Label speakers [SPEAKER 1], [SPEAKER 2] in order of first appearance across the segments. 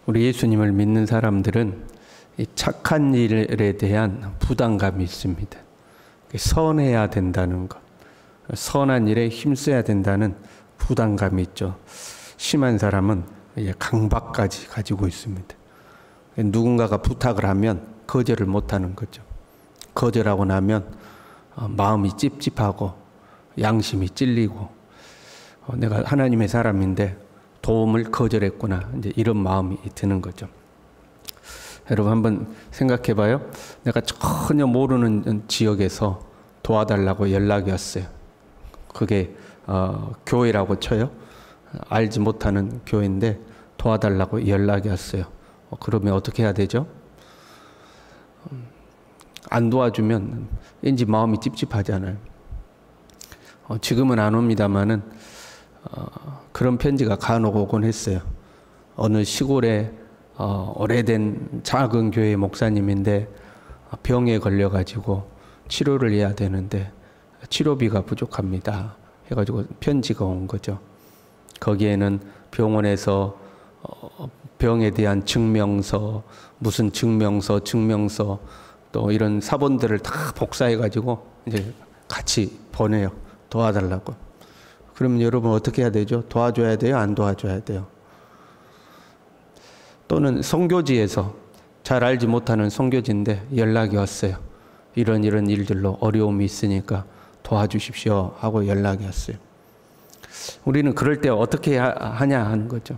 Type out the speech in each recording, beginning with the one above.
[SPEAKER 1] 우리 예수님을 믿는 사람들은 이 착한 일에 대한 부담감이 있습니다. 선해야 된다는 것, 선한 일에 힘써야 된다는 부담감이 있죠. 심한 사람은 강박까지 가지고 있습니다. 누군가가 부탁을 하면 거절을 못하는 거죠. 거절하고 나면 마음이 찝찝하고 양심이 찔리고 내가 하나님의 사람인데 도움을 거절했구나, 이제 이런 마음이 드는 거죠. 여러분 한번 생각해 봐요. 내가 전혀 모르는 지역에서 도와달라고 연락이 왔어요. 그게 교회라고 쳐요. 알지 못하는 교회인데 도와달라고 연락이 왔어요. 그러면 어떻게 해야 되죠? 안 도와주면 왠지 마음이 찝찝하잖아요. 지금은 안 옵니다마는 그런 편지가 간혹 오곤 했어요. 어느 시골에 오래된 작은 교회 목사님인데 병에 걸려가지고 치료를 해야 되는데 치료비가 부족합니다 해가지고 편지가 온 거죠. 거기에는 병원에서 병에 대한 증명서, 무슨 증명서 또 이런 사본들을 다 복사해가지고 이제 같이 보내요. 도와달라고. 그러면 여러분 어떻게 해야 되죠? 도와줘야 돼요? 안 도와줘야 돼요? 또는 선교지에서 잘 알지 못하는 선교지인데 연락이 왔어요. 이런 일들로 어려움이 있으니까 도와주십시오 하고 연락이 왔어요. 우리는 그럴 때 어떻게 하냐 하는 거죠.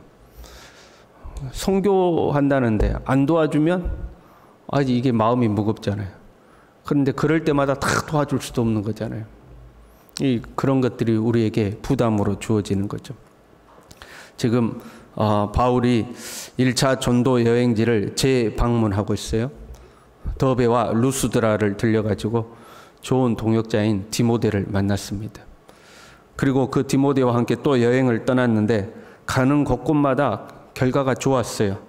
[SPEAKER 1] 선교한다는데 안 도와주면 아직 이게 마음이 무겁잖아요. 그런데 그럴 때마다 다 도와줄 수도 없는 거잖아요. 그런 것들이 우리에게 부담으로 주어지는 거죠. 지금 바울이 1차 전도 여행지를 재방문하고 있어요. 더베와 루스드라를 들려가지고 좋은 동역자인 디모데를 만났습니다. 그리고 그 디모데와 함께 또 여행을 떠났는데 가는 곳곳마다 결과가 좋았어요.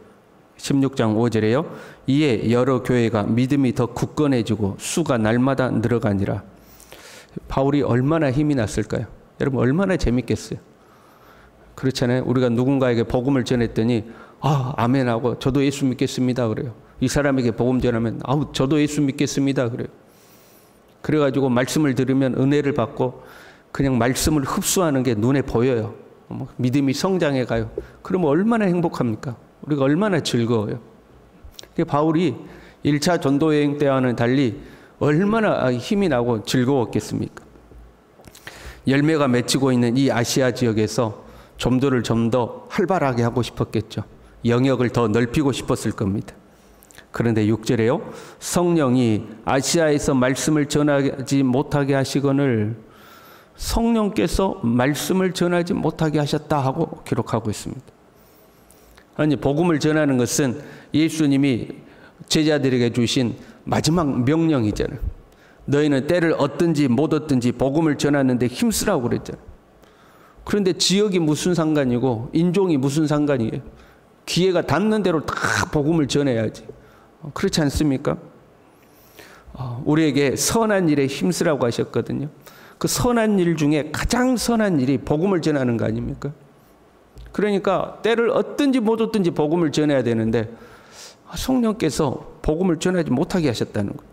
[SPEAKER 1] 16장 5절에요. 이에 여러 교회가 믿음이 더 굳건해지고 수가 날마다 늘어가니라. 바울이 얼마나 힘이 났을까요? 여러분 얼마나 재밌겠어요? 그렇잖아요. 우리가 누군가에게 복음을 전했더니 아멘하고 저도 예수 믿겠습니다 그래요. 이 사람에게 복음 전하면 저도 예수 믿겠습니다 그래요. 그래가지고 말씀을 들으면 은혜를 받고 그냥 말씀을 흡수하는 게 눈에 보여요. 믿음이 성장해 가요. 그러면 얼마나 행복합니까? 우리가 얼마나 즐거워요. 바울이 1차 전도 여행 때와는 달리 얼마나 힘이 나고 즐거웠겠습니까? 열매가 맺히고 있는 이 아시아 지역에서 전도를 좀 더 활발하게 하고 싶었겠죠. 영역을 더 넓히고 싶었을 겁니다. 그런데 6절에요. 성령이 아시아에서 말씀을 전하지 못하게 하시거늘 성령께서 말씀을 전하지 못하게 하셨다 하고 기록하고 있습니다. 아니, 복음을 전하는 것은 예수님이 제자들에게 주신 마지막 명령이잖아요. 너희는 때를 얻든지 못 얻든지 복음을 전하는데 힘쓰라고 그랬잖아요. 그런데 지역이 무슨 상관이고 인종이 무슨 상관이에요? 기회가 닿는 대로 다 복음을 전해야지. 그렇지 않습니까? 우리에게 선한 일에 힘쓰라고 하셨거든요. 그 선한 일 중에 가장 선한 일이 복음을 전하는 거 아닙니까? 그러니까 때를 얻든지 못 얻든지 복음을 전해야 되는데 성령께서 복음을 전하지 못하게 하셨다는 거죠.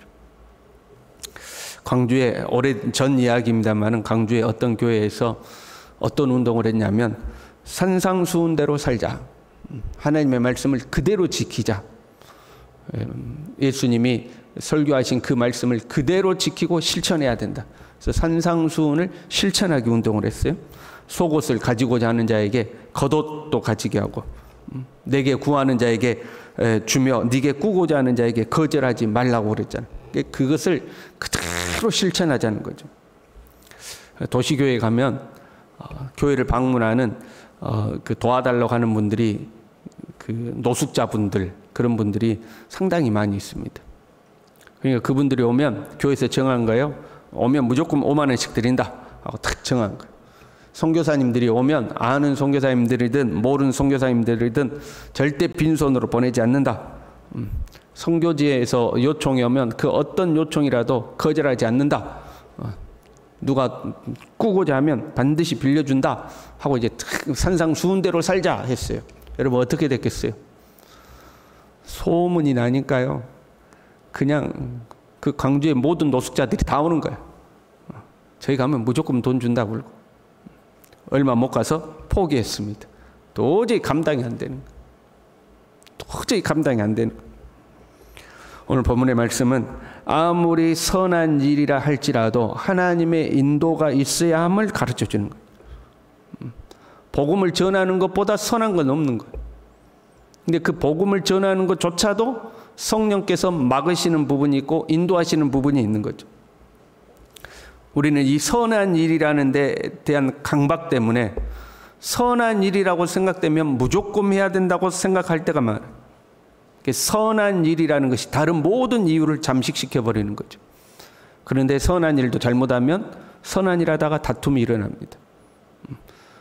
[SPEAKER 1] 광주에 오래전 이야기입니다만 광주의 어떤 교회에서 어떤 운동을 했냐면 산상수훈대로 살자. 하나님의 말씀을 그대로 지키자. 예수님이 설교하신 그 말씀을 그대로 지키고 실천해야 된다. 그래서 산상수훈을 실천하기 운동을 했어요. 속옷을 가지고자 하는 자에게 겉옷도 가지게 하고 내게 구하는 자에게 주며 네게 꾸고자 하는 자에게 거절하지 말라고 그랬잖아요. 그것을 그대로 실천하자는 거죠. 도시교회에 가면 교회를 방문하는 그 도와달라고 하는 분들이 그 노숙자분들 그런 분들이 상당히 많이 있습니다. 그러니까 그분들이 오면 교회에서 정한 거예요. 오면 무조건 5만 원씩 드린다 하고 딱 정한 거예요. 선교사님들이 오면 아는 선교사님들이든 모르는 선교사님들이든 절대 빈손으로 보내지 않는다. 선교지에서 요청이 오면 그 어떤 요청이라도 거절하지 않는다. 누가 꾸고자 하면 반드시 빌려준다 하고 이제 산상수훈대로 살자 했어요. 여러분 어떻게 됐겠어요? 소문이 나니까요. 그냥 그 광주의 모든 노숙자들이 다 오는 거예요. 저희 가면 무조건 돈 준다고 그러고. 얼마 못 가서 포기했습니다. 도저히 감당이 안 되는 거예요. 도저히 감당이 안 되는 거예요. 오늘 본문의 말씀은 아무리 선한 일이라 할지라도 하나님의 인도가 있어야 함을 가르쳐 주는 거예요. 복음을 전하는 것보다 선한 건 없는 거예요. 근데 그 복음을 전하는 것조차도 성령께서 막으시는 부분이 있고 인도하시는 부분이 있는 거죠. 우리는 이 선한 일이라는 데 대한 강박 때문에 선한 일이라고 생각되면 무조건 해야 된다고 생각할 때가 많아요. 선한 일이라는 것이 다른 모든 이유를 잠식시켜 버리는 거죠. 그런데 선한 일도 잘못하면 선한 일 하다가 다툼이 일어납니다.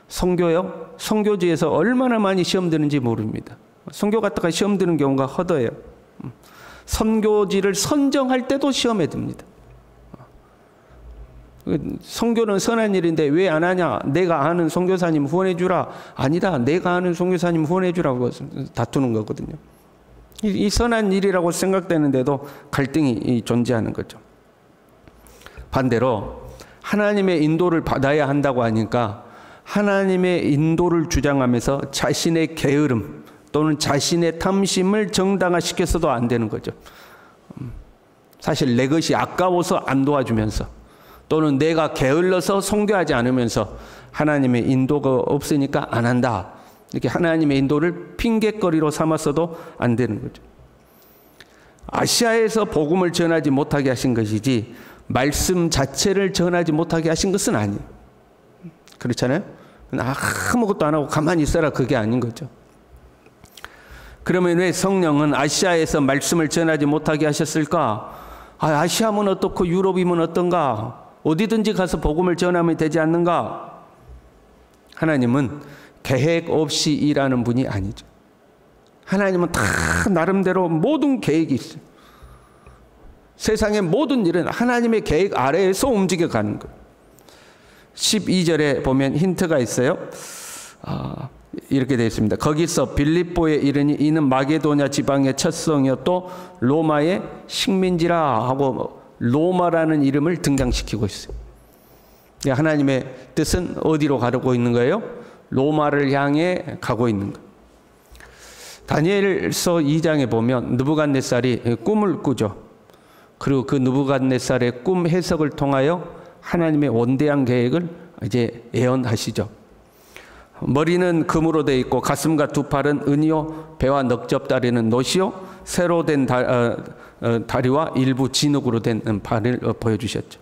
[SPEAKER 1] 선교요? 선교지에서 얼마나 많이 시험 드는지 모릅니다. 선교 갔다가 시험 드는 경우가 허다해요. 선교지를 선정할 때도 시험에 듭니다. 선교는 선한 일인데 왜 안 하냐? 내가 아는 선교사님 후원해 주라. 아니다. 내가 아는 선교사님 후원해 주라고 다투는 거거든요. 이 선한 일이라고 생각되는데도 갈등이 존재하는 거죠. 반대로 하나님의 인도를 받아야 한다고 하니까 하나님의 인도를 주장하면서 자신의 게으름 또는 자신의 탐심을 정당화시켜서도 안 되는 거죠. 사실 내 것이 아까워서 안 도와주면서 또는 내가 게을러서 선교하지 않으면서 하나님의 인도가 없으니까 안 한다. 이렇게 하나님의 인도를 핑계거리로 삼았어도 안 되는 거죠. 아시아에서 복음을 전하지 못하게 하신 것이지 말씀 자체를 전하지 못하게 하신 것은 아니에요. 그렇잖아요? 아무것도 안 하고 가만히 있어라 그게 아닌 거죠. 그러면 왜 성령은 아시아에서 말씀을 전하지 못하게 하셨을까? 아시아면 어떻고 유럽이면 어떤가? 어디든지 가서 복음을 전하면 되지 않는가? 하나님은 계획 없이 일하는 분이 아니죠. 하나님은 다 나름대로 모든 계획이 있어요. 세상의 모든 일은 하나님의 계획 아래에서 움직여가는 거예요. 12절에 보면 힌트가 있어요. 이렇게 되어 있습니다. 거기서 빌립보에 이르니 이는 마게도냐 지방의 첫 성이었고 로마의 식민지라 하고 로마라는 이름을 등장시키고 있어요. 하나님의 뜻은 어디로 가고 있는 거예요? 로마를 향해 가고 있는 거예요. 다니엘서 2장에 보면 느부갓네살이 꿈을 꾸죠. 그리고 그 느부갓네살의 꿈 해석을 통하여 하나님의 원대한 계획을 이제 예언하시죠. 머리는 금으로 되어 있고 가슴과 두 팔은 은이요 배와 넉접다리는 놋이요 새로 된 다리와 일부 진흙으로 된 발을 보여주셨죠.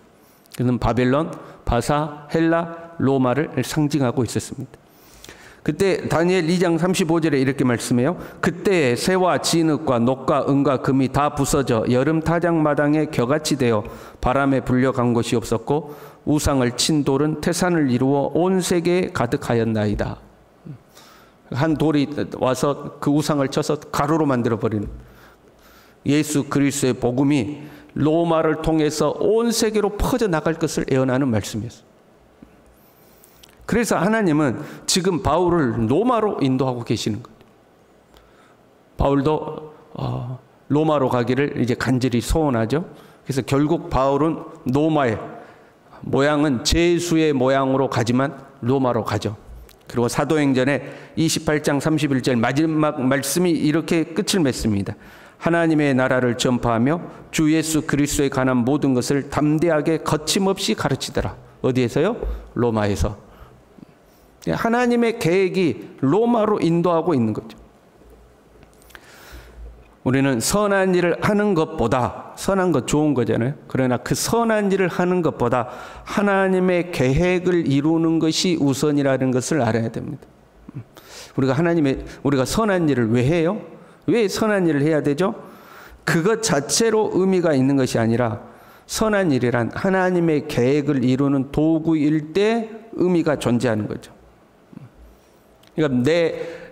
[SPEAKER 1] 그는 바벨론, 바사, 헬라, 로마를 상징하고 있었습니다. 그때 다니엘 2장 35절에 이렇게 말씀해요. 그때 새와 진흙과 녹과 은과 금이 다 부서져 여름 타작마당에 겨같이 되어 바람에 불려간 것이 없었고 우상을 친 돌은 태산을 이루어 온 세계에 가득하였나이다. 한 돌이 와서 그 우상을 쳐서 가루로 만들어버리는 예수 그리스도의 복음이 로마를 통해서 온 세계로 퍼져나갈 것을 예언하는 말씀이었어요. 그래서 하나님은 지금 바울을 로마로 인도하고 계시는 거예요. 바울도 로마로 가기를 이제 간절히 소원하죠. 그래서 결국 바울은 로마에 모양은 제수의 모양으로 가지만 로마로 가죠. 그리고 사도행전의 28장 31절 마지막 말씀이 이렇게 끝을 맺습니다. 하나님의 나라를 전파하며 주 예수 그리스도에 관한 모든 것을 담대하게 거침없이 가르치더라. 어디에서요? 로마에서. 하나님의 계획이 로마로 인도하고 있는 거죠. 우리는 선한 일을 하는 것보다, 선한 것 좋은 거잖아요. 그러나 그 선한 일을 하는 것보다 하나님의 계획을 이루는 것이 우선이라는 것을 알아야 됩니다. 우리가 선한 일을 왜 해요? 왜 선한 일을 해야 되죠? 그것 자체로 의미가 있는 것이 아니라 선한 일이란 하나님의 계획을 이루는 도구일 때 의미가 존재하는 거죠. 그러니까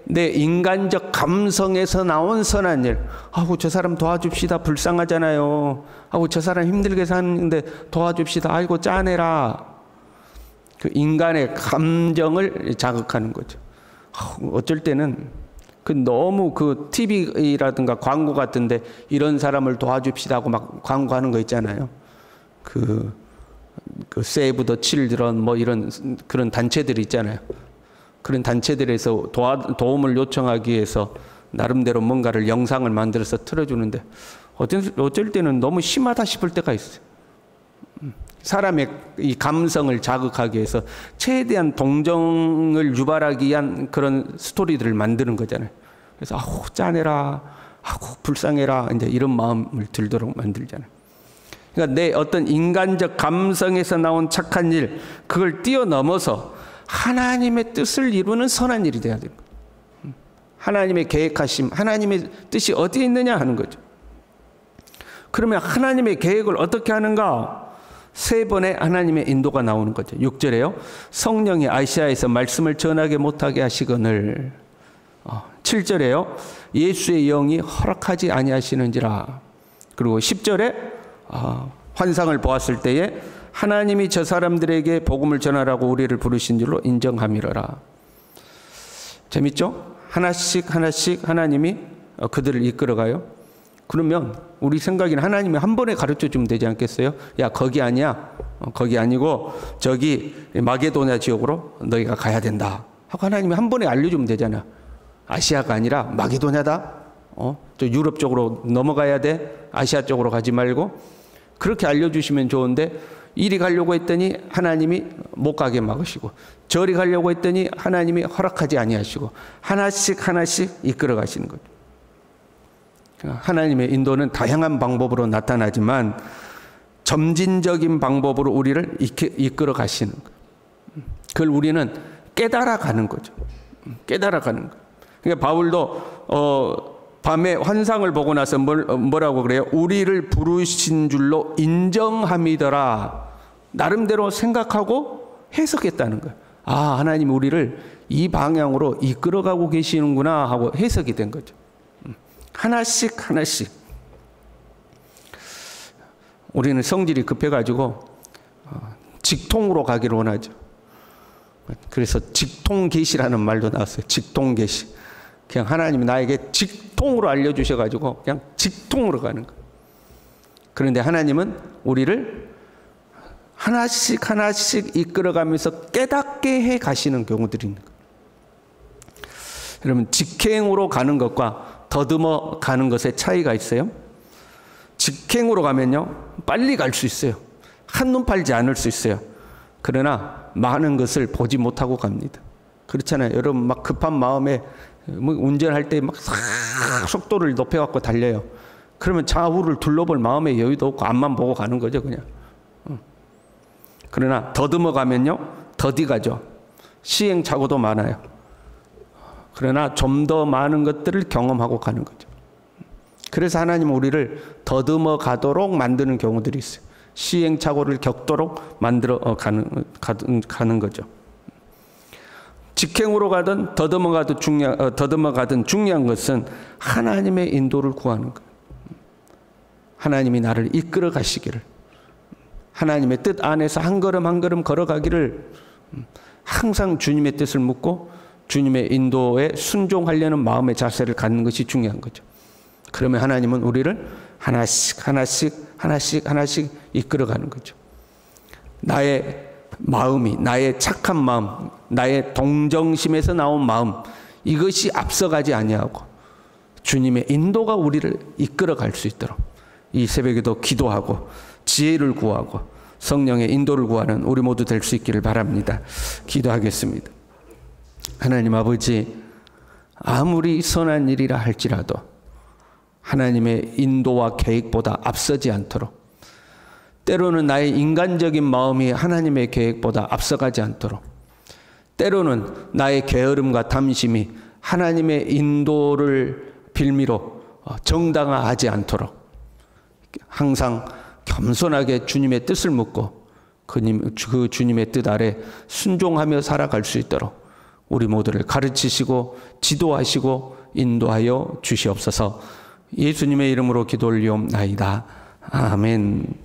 [SPEAKER 1] 내 인간적 감성에서 나온 선한 일. 저 사람 도와줍시다. 불쌍하잖아요. 저 사람 힘들게 사는데 도와줍시다. 아이고 짜내라. 그 인간의 감정을 자극하는 거죠. 어쩔 때는 그 너무 그 TV라든가 광고 같은데 이런 사람을 도와줍시다 하고 막 광고하는 거 있잖아요. 그 세이브 더 칠드런 뭐 이런 그런 단체들 있잖아요. 그런 단체들에서 도움을 요청하기 위해서 나름대로 뭔가를 영상을 만들어서 틀어주는데 어쩔 때는 너무 심하다 싶을 때가 있어요. 사람의 이 감성을 자극하기 위해서 최대한 동정을 유발하기 위한 그런 스토리들을 만드는 거잖아요. 그래서 아우 짠해라, 아우 불쌍해라 이제 이런 마음을 들도록 만들잖아요. 그러니까 내 어떤 인간적 감성에서 나온 착한 일, 그걸 뛰어넘어서 하나님의 뜻을 이루는 선한 일이 돼야 됩니다. 하나님의 계획하심, 하나님의 뜻이 어디에 있느냐 하는 거죠. 그러면 하나님의 계획을 어떻게 하는가? 3번의 하나님의 인도가 나오는 거죠. 6절에요. 성령이 아시아에서 말씀을 전하게 못하게 하시거늘. 7절에요. 예수의 영이 허락하지 아니하시는지라. 그리고 10절에 환상을 보았을 때에 하나님이 저 사람들에게 복음을 전하라고 우리를 부르신 줄로 인정함이러라. 재밌죠? 하나씩 하나씩 하나님이 그들을 이끌어가요. 그러면 우리 생각에는 하나님이 한 번에 가르쳐 주면 되지 않겠어요? 야, 거기 아니야. 거기 아니고 저기 마게도냐 지역으로 너희가 가야 된다 하고 하나님이 한 번에 알려주면 되잖아. 아시아가 아니라 마게도냐다. 저 유럽 쪽으로 넘어가야 돼. 아시아 쪽으로 가지 말고. 그렇게 알려주시면 좋은데 이리 가려고 했더니 하나님이 못 가게 막으시고 저리 가려고 했더니 하나님이 허락하지 아니하시고 하나씩 하나씩 이끌어 가시는 거죠. 하나님의 인도는 다양한 방법으로 나타나지만 점진적인 방법으로 우리를 이끌어 가시는 거예요. 그걸 우리는 깨달아 가는 거죠. 깨달아 가는 거예요. 그러니까 바울도 밤에 환상을 보고 나서 뭐라고 그래요? 우리를 부르신 줄로 인정함이더라. 나름대로 생각하고 해석했다는 거예요. 아, 하나님 우리를 이 방향으로 이끌어가고 계시는구나 하고 해석이 된 거죠. 하나씩 하나씩. 우리는 성질이 급해가지고 직통으로 가기를 원하죠. 그래서 직통계시라는 말도 나왔어요. 직통계시. 그냥 하나님이 나에게 직통으로 알려주셔가지고 그냥 직통으로 가는 거예요. 그런데 하나님은 우리를 하나씩 하나씩 이끌어가면서 깨닫게 해 가시는 경우들이 있는 거예요. 여러분, 직행으로 가는 것과 더듬어 가는 것에 차이가 있어요. 직행으로 가면요 빨리 갈 수 있어요. 한눈 팔지 않을 수 있어요. 그러나 많은 것을 보지 못하고 갑니다. 그렇잖아요. 여러분 막 급한 마음에 운전할 때 막 속도를 높여갖고 달려요. 그러면 좌우를 둘러볼 마음의 여유도 없고 앞만 보고 가는 거죠 그냥. 그러나 더듬어 가면요 더디 가죠. 시행착오도 많아요. 그러나 좀 더 많은 것들을 경험하고 가는 거죠. 그래서 하나님은 우리를 더듬어 가도록 만드는 경우들이 있어요. 시행착오를 겪도록 만들어 가는 거죠. 직행으로 가든 더듬어 가든 중요한 것은 하나님의 인도를 구하는 거예요. 하나님이 나를 이끌어 가시기를, 하나님의 뜻 안에서 한 걸음 한 걸음 걸어가기를 항상 주님의 뜻을 묻고 주님의 인도에 순종하려는 마음의 자세를 갖는 것이 중요한 거죠. 그러면 하나님은 우리를 하나씩 하나씩 하나씩 하나씩 이끌어가는 거죠. 나의 마음이, 나의 착한 마음, 나의 동정심에서 나온 마음, 이것이 앞서가지 아니하고 주님의 인도가 우리를 이끌어갈 수 있도록 이 새벽에도 기도하고 지혜를 구하고 성령의 인도를 구하는 우리 모두 될 수 있기를 바랍니다. 기도하겠습니다. 하나님 아버지, 아무리 선한 일이라 할지라도 하나님의 인도와 계획보다 앞서지 않도록, 때로는 나의 인간적인 마음이 하나님의 계획보다 앞서가지 않도록, 때로는 나의 게으름과 탐심이 하나님의 인도를 빌미로 정당화하지 않도록 항상 겸손하게 주님의 뜻을 묻고 그 주님의 뜻 아래 순종하며 살아갈 수 있도록 우리 모두를 가르치시고 지도하시고 인도하여 주시옵소서. 예수님의 이름으로 기도 올리옵나이다. 아멘.